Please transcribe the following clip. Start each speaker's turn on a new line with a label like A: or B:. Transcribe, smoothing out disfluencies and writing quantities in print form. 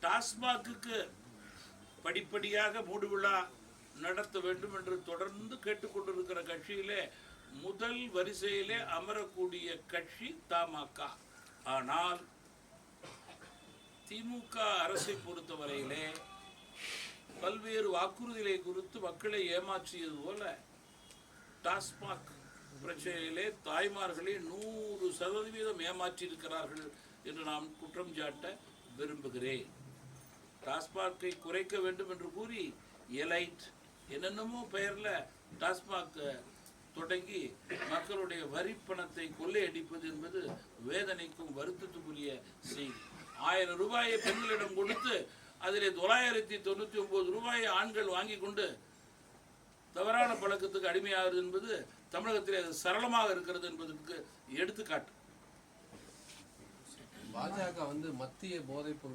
A: டாஸ்மாக்கு படிப்படியாக மூடு விழா நடத்த வேண்டும் என்று தொடர்ந்து கேட்டுக்கொண்டிருக்கிற கட்சியிலே முதல் வரிசையிலே அமரக்கூடிய கட்சி தமாக. ஆனால் திமுக அரசை பொறுத்தவரையிலே பல்வேறு வாக்குறுதிகளை குறித்து மக்களை ஏமாற்றியது போல டாஸ்மாக் பிரச்சனையிலே தாய்மார்களை 100% ஏமாற்றி இருக்கிறார்கள் என்று நாம் குற்றம் சாட்ட விரும்புகிறேன். டாஸ்மாகை குறைக்க வேண்டும் என்று கூறி எலைட் என்னென்னமோ பெயர்ல டாஸ்மாக் தொடங்கி மக்களுடைய வரி பணத்தை கொள்ளையடிப்பது என்பது வேதனைக்கும் வருத்தத்துக்குரிய செய்தி. 1000 ரூபாயை பெண்களிடம் கொடுத்து அதிலே 999 ரூபாயை ஆண்கள் வாங்கி கொண்டு தவறான பழக்கத்துக்கு அடிமையாகிறது என்பது தமிழகத்திலே சரளமாக இருக்கிறது என்பதற்கு எடுத்துக்காட்டு.
B: பாஜக மத்திய போதைப் பொருள்